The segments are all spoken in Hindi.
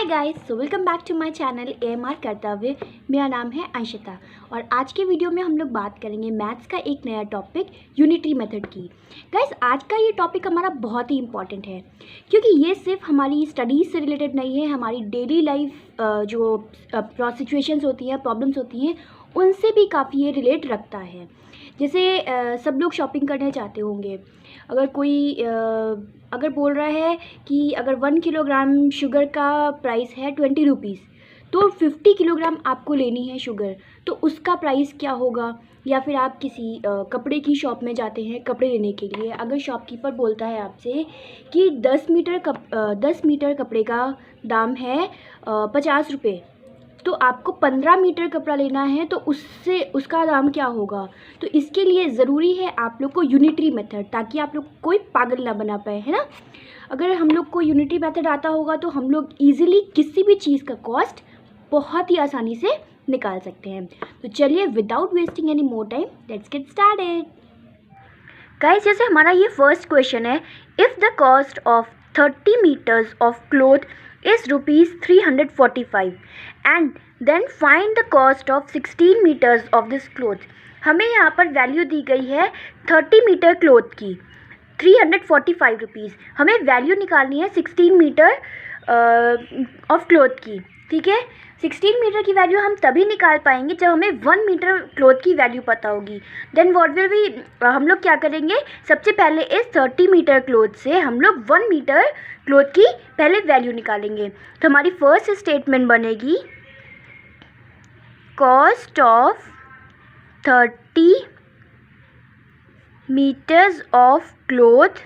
Hi guys, so welcome back to my channel AMR Kartavya. मेरा नाम है अंशिता और आज के वीडियो में हम लोग बात करेंगे मैथ्स का एक नया टॉपिक यूनिटरी मेथड की। गाइस, आज का ये टॉपिक हमारा बहुत ही इंपॉर्टेंट है क्योंकि ये सिर्फ हमारी स्टडीज़ से रिलेटेड नहीं है, हमारी डेली लाइफ जो सिचुएशंस होती हैं, प्रॉब्लम्स होती हैं, उनसे भी काफ़ी ये रिलेट रखता है। जैसे सब लोग शॉपिंग करने जाते होंगे, अगर कोई अगर बोल रहा है कि अगर 1 किलोग्राम शुगर का प्राइस है 20 रुपीज़, तो 50 किलोग्राम आपको लेनी है शुगर, तो उसका प्राइस क्या होगा। या फिर आप किसी कपड़े की शॉप में जाते हैं कपड़े लेने के लिए, अगर शॉपकीपर बोलता है आपसे कि 10 मीटर कपड़े का दाम है 50 रुपये, तो आपको 15 मीटर कपड़ा लेना है, तो उससे उसका दाम क्या होगा। तो इसके लिए ज़रूरी है आप लोग को यूनिटरी मेथड, ताकि आप लोग कोई पागल ना बना पाए, है ना। अगर हम लोग को यूनिटरी मेथड आता होगा तो हम लोग ईजिली किसी भी चीज़ का कॉस्ट बहुत ही आसानी से निकाल सकते हैं। तो चलिए, without wasting any more time, let's get started. Guys, जैसे हमारा ये फर्स्ट क्वेश्चन है, if the cost of 30 metres of cloth is rupees 345 and then find the cost of 16 meters of this cloth। हमें यहाँ पर वैल्यू दी गई है 30 मीटर क्लोथ की 345 रुपीज़। हमें वैल्यू निकालनी है 16 मीटर ऑफ क्लोथ की, ठीक है। 16 मीटर की वैल्यू हम तभी निकाल पाएंगे जब हमें 1 मीटर क्लोथ की वैल्यू पता होगी। देन व्हाट विल बी, हम लोग क्या करेंगे, सबसे पहले इस 30 मीटर क्लोथ से हम लोग 1 मीटर क्लोथ की पहले वैल्यू निकालेंगे। तो हमारी फर्स्ट स्टेटमेंट बनेगी, cost of 30 metres of cloth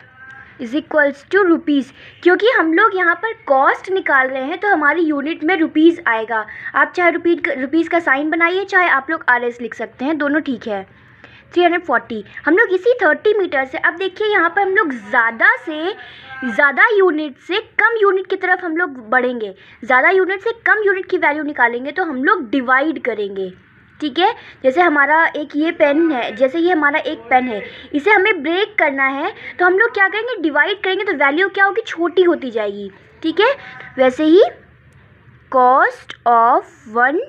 is equals to rupees. क्योंकि हम लोग यहाँ पर कॉस्ट निकाल रहे हैं तो हमारी यूनिट में रुपीज़ आएगा। आप चाहे रुपीज़ का साइन बनाइए, चाहे आप लोग RS लिख सकते हैं, दोनों ठीक है। 340 हम लोग इसी 30 मीटर से, अब देखिए यहाँ पर हम लोग ज़्यादा से ज़्यादा यूनिट से कम यूनिट की तरफ हम लोग बढ़ेंगे। ज़्यादा यूनिट से कम यूनिट की वैल्यू निकालेंगे तो हम लोग डिवाइड करेंगे, ठीक है। जैसे हमारा एक ये पेन है, जैसे ये हमारा एक पेन है, इसे हमें ब्रेक करना है तो हम लोग क्या करेंगे, डिवाइड करेंगे, तो वैल्यू क्या होगी, छोटी होती जाएगी, ठीक है। वैसे ही cost of 1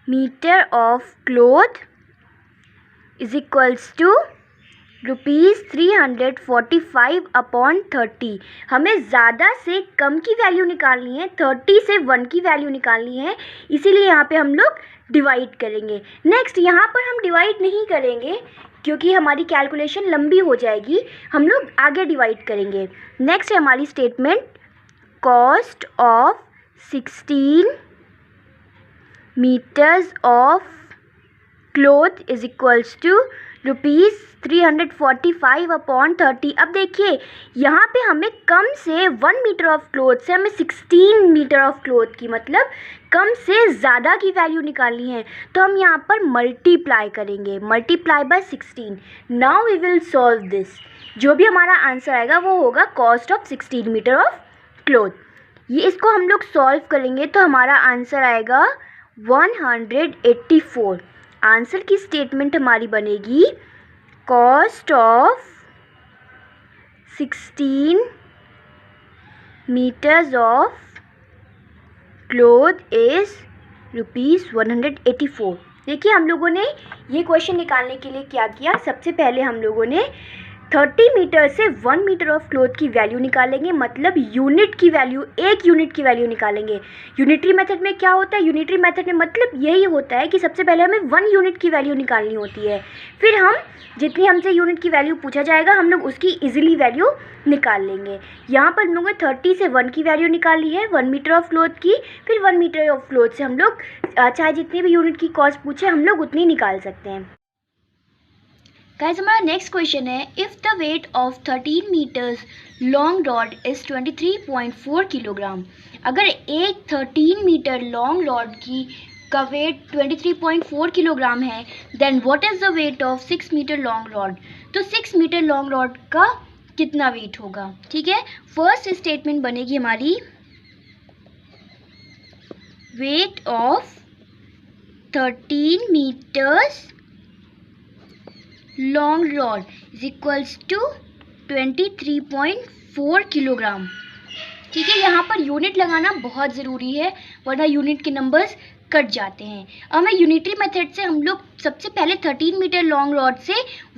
metre of cloth is equals to rupees 345 upon 30। हमें ज़्यादा से कम की वैल्यू निकालनी है, 30 से 1 की वैल्यू निकालनी है, इसीलिए यहाँ पे हम लोग डिवाइड करेंगे। नेक्स्ट, यहाँ पर हम डिवाइड नहीं करेंगे क्योंकि हमारी कैलकुलेशन लंबी हो जाएगी, हम लोग आगे डिवाइड करेंगे। नेक्स्ट है हमारी statement, cost of 16 metres of cloth is equals to rupees 345 upon 30। अब देखिए यहाँ पे हमें कम से 1 मीटर ऑफ क्लोथ से हमें 16 मीटर ऑफ क्लोथ की, मतलब कम से ज़्यादा की वैल्यू निकालनी है, तो हम यहाँ पर मल्टीप्लाई करेंगे, multiply by 16। Now we will solve this. जो भी हमारा आंसर आएगा वो होगा cost of 16 metre of cloth. ये इसको हम लोग सॉल्व करेंगे तो हमारा आंसर आएगा 184। आंसर की स्टेटमेंट हमारी बनेगी, cost of 16 metres of cloth is rupees 184। देखिए हम लोगों ने ये क्वेश्चन निकालने के लिए क्या किया, सबसे पहले हम लोगों ने 30 मीटर से 1 मीटर ऑफ क्लोथ की वैल्यू निकालेंगे, मतलब यूनिट की वैल्यू, एक यूनिट की वैल्यू निकालेंगे। यूनिटरी मेथड में क्या होता है, यूनिटरी मेथड में मतलब यही होता है कि सबसे पहले हमें 1 यूनिट की वैल्यू निकालनी होती है, फिर हम जितनी हमसे यूनिट की वैल्यू पूछा जाएगा हम लोग उसकी इजीली वैल्यू निकाल लेंगे। यहाँ पर हम लोगों ने 30 से 1 की वैल्यू निकाली है, 1 मीटर ऑफ क्लोथ की, फिर 1 मीटर ऑफ क्लोथ से हम लोग चाहे जितनी भी यूनिट की कॉस्ट पूछे हम लोग उतनी निकाल सकते हैं। गाइस, हमारा नेक्स्ट क्वेश्चन है, if the weight of 13 metres long rod is 23.4 kilogram. अगर एक 13 मीटर लॉन्ग रॉड की का वेट 23.4 किलोग्राम है, then what is the weight of 6 metre long rod. तो 6 मीटर लॉन्ग रॉड का कितना वेट होगा, ठीक है। फर्स्ट स्टेटमेंट बनेगी हमारी, weight of 13 metres long rod is equals to 23.4 kilogram, ठीक है, यहाँ पर यूनिट लगाना बहुत ज़रूरी है वरना यूनिट के नंबर्स कट जाते हैं। अब हमें यूनिटरी मेथड से हम लोग सबसे पहले 13 मीटर लॉन्ग रॉड से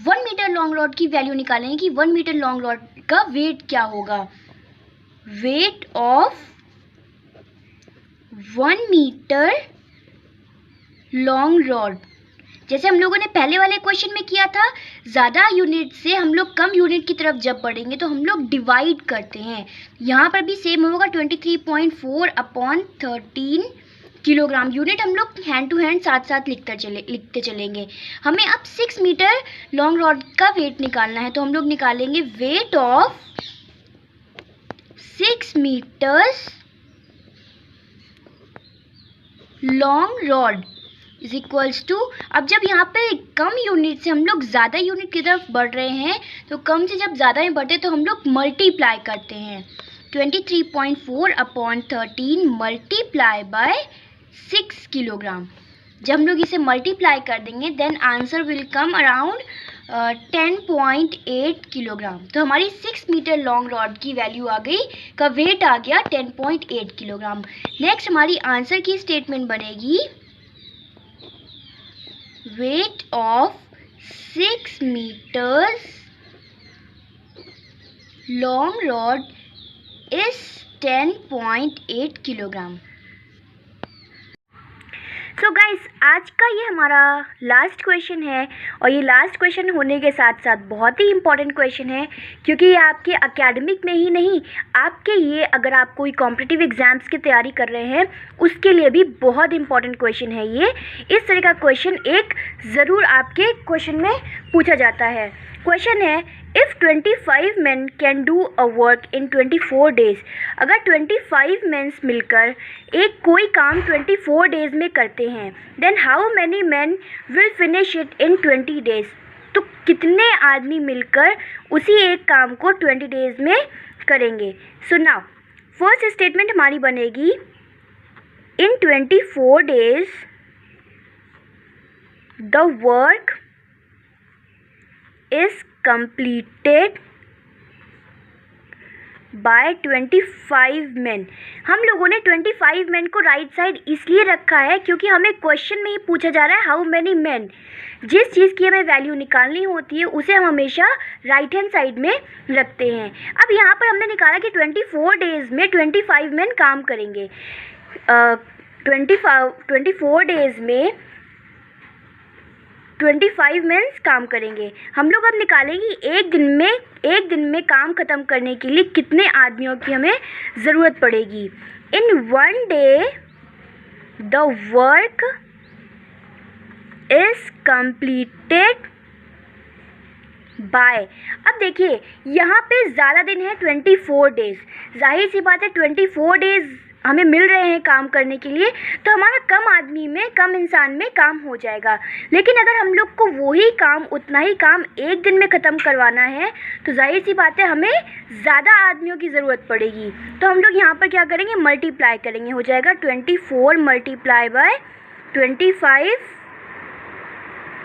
1 मीटर लॉन्ग रॉड की वैल्यू निकालेंगे कि 1 मीटर लॉन्ग रॉड का वेट क्या होगा। Weight of 1 metre long rod, जैसे हम लोगों ने पहले वाले क्वेश्चन में किया था, ज़्यादा यूनिट से हम लोग कम यूनिट की तरफ जब बढ़ेंगे तो हम लोग डिवाइड करते हैं। यहाँ पर भी सेम होगा 23.4 अपॉन 13 किलोग्राम। यूनिट हम लोग हैंड टू हैंड साथ साथ लिखते चलेंगे। हमें अब 6 मीटर लॉन्ग रॉड का वेट निकालना है, तो हम लोग निकालेंगे weight of 6 metres long rod is equals to, अब जब यहाँ पे कम यूनिट से हम लोग ज़्यादा यूनिट की तरफ बढ़ रहे हैं तो कम से जब ज़्यादा में बढ़ते हैं तो हम लोग मल्टीप्लाई करते हैं। 23.4 अपॉन 13 मल्टीप्लाई बाय 6 किलोग्राम। जब हम लोग इसे मल्टीप्लाई कर देंगे then answer will come around 10.8 kilogram. तो हमारी 6 मीटर लॉन्ग रॉड की वैल्यू आ गई, का वेट आ गया 10.8 किलोग्राम। नेक्स्ट हमारी आंसर की स्टेटमेंट बनेगी weight of 6 meters long rod is 10.8 kilogram. So guys, आज का ये हमारा लास्ट क्वेश्चन है और ये लास्ट क्वेश्चन होने के साथ साथ बहुत ही इम्पॉर्टेंट क्वेश्चन है, क्योंकि ये आपके एकेडमिक में ही नहीं, आपके ये अगर आप कोई कॉम्पिटिटिव एग्ज़ाम्स की तैयारी कर रहे हैं उसके लिए भी बहुत इम्पॉर्टेंट क्वेश्चन है ये। इस तरह का क्वेश्चन एक ज़रूर आपके क्वेश्चन में पूछा जाता है। क्वेश्चन है, if 25 men can do a work in 24 days, अगर 25 मेंस मिलकर एक कोई काम 24 डेज़ में करते हैं, then how many men will finish it in 20 days, तो कितने आदमी मिलकर उसी एक काम को 20 डेज़ में करेंगे। सो नाउ फर्स्ट स्टेटमेंट हमारी बनेगी, इन 24 days the work is completed by 25 men। हम लोगों ने 25 men को राइट साइड इसलिए रखा है क्योंकि हमें क्वेश्चन में ही पूछा जा रहा है हाउ मैनी men। जिस चीज़ की हमें वैल्यू निकालनी होती है उसे हम हमेशा राइट हैंड साइड में रखते हैं। अब यहाँ पर हमने निकाला कि 24 डेज़ में 25 men काम करेंगे। 24 डेज़ में 25 मेंस काम करेंगे। हम लोग अब निकालेंगे एक दिन में काम ख़त्म करने के लिए कितने आदमियों की हमें ज़रूरत पड़ेगी। इन 1 day the work is completed by, अब देखिए यहाँ पे ज़्यादा दिन है 24 डेज़, जाहिर सी बात है 24 डेज़ हमें मिल रहे हैं काम करने के लिए, तो हमारा कम आदमी में, कम इंसान में काम हो जाएगा। लेकिन अगर हम लोग को वही काम, उतना ही काम एक दिन में ख़त्म करवाना है तो जाहिर सी बात है हमें ज़्यादा आदमियों की ज़रूरत पड़ेगी। तो हम लोग यहाँ पर क्या करेंगे, मल्टीप्लाई करेंगे, हो जाएगा 24 मल्टीप्लाई बाय 25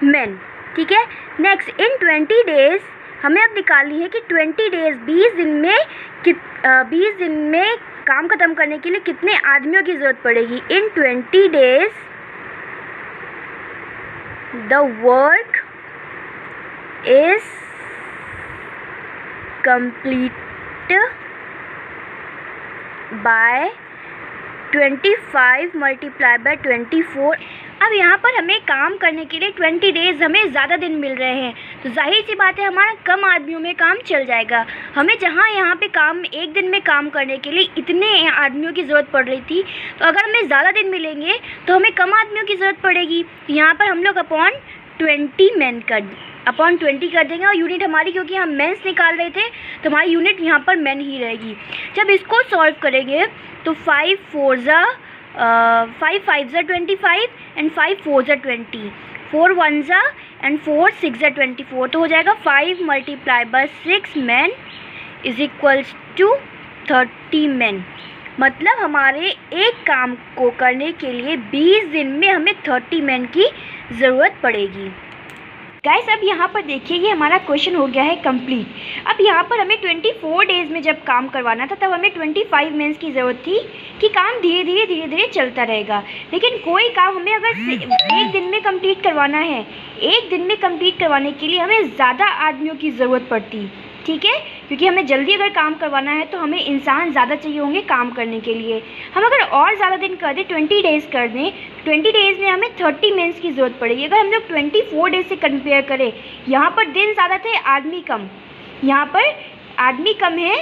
men। ठीक है, नेक्स्ट इन 20 डेज़ हमें अब निकालनी है कि 20 डेज़ 20 दिन में काम ख़त्म करने के लिए कितने आदमियों की ज़रूरत पड़ेगी। इन 20 days the work is complete bye 25 multiply by 24। अब यहाँ पर हमें काम करने के लिए 20 डेज़ हमें ज़्यादा दिन मिल रहे हैं, तो जाहिर सी बात है हमारा कम आदमियों में काम चल जाएगा। हमें जहाँ यहाँ पे काम एक दिन में काम करने के लिए इतने आदमियों की ज़रूरत पड़ रही थी, तो अगर हमें ज़्यादा दिन मिलेंगे तो हमें कम आदमियों की ज़रूरत पड़ेगी। यहाँ पर हम लोग अपॉन 20 कर देंगे और यूनिट हमारी, क्योंकि हम मेंस निकाल रहे थे तो हमारी यूनिट यहाँ पर मेन ही रहेगी। जब इसको सॉल्व करेंगे तो 5 5 ज़ा 25 एंड 5 4 ज़ा 20, 4 1 ज़ा एंड 4 6 ज़ा 24, तो हो जाएगा 5 multiply by 6 men is equals to 30 men। मतलब हमारे एक काम को करने के लिए 20 दिन में हमें 30 men की ज़रूरत पड़ेगी। गाइस अब यहाँ पर देखिए ये हमारा क्वेश्चन हो गया है कंप्लीट। अब यहाँ पर हमें 24 डेज़ में जब काम करवाना था तब हमें 25 मिनट्स की ज़रूरत थी कि काम धीरे धीरे चलता रहेगा। लेकिन कोई काम हमें अगर एक दिन में कंप्लीट करवाना है, एक दिन में कंप्लीट करवाने के लिए हमें ज़्यादा आदमियों की ज़रूरत पड़ती, ठीक है, क्योंकि हमें जल्दी अगर काम करवाना है तो हमें इंसान ज़्यादा चाहिए होंगे काम करने के लिए। हम अगर और ज़्यादा दिन कर दें, 20 डेज़ कर दें, 20 डेज़ में हमें 30 मिनट्स की ज़रूरत पड़ेगी। अगर हम लोग 24 डेज़ से कंपेयर करें, यहाँ पर दिन ज़्यादा थे आदमी कम, यहाँ पर आदमी कम है,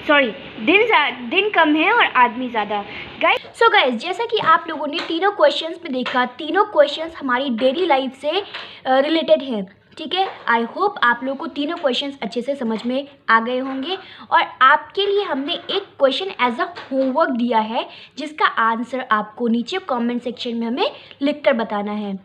सॉरी दिन कम है और आदमी ज़्यादा। गाइस जैसा कि आप लोगों ने तीनों क्वेश्चंस में देखा, तीनों क्वेश्चंस हमारी डेली लाइफ से रिलेटेड हैं, ठीक है। आई होप आप लोगों को तीनों क्वेश्चंस अच्छे से समझ में आ गए होंगे और आपके लिए हमने एक क्वेश्चन एज अ होमवर्क दिया है जिसका आंसर आपको नीचे कमेंट सेक्शन में हमें लिखकर बताना है।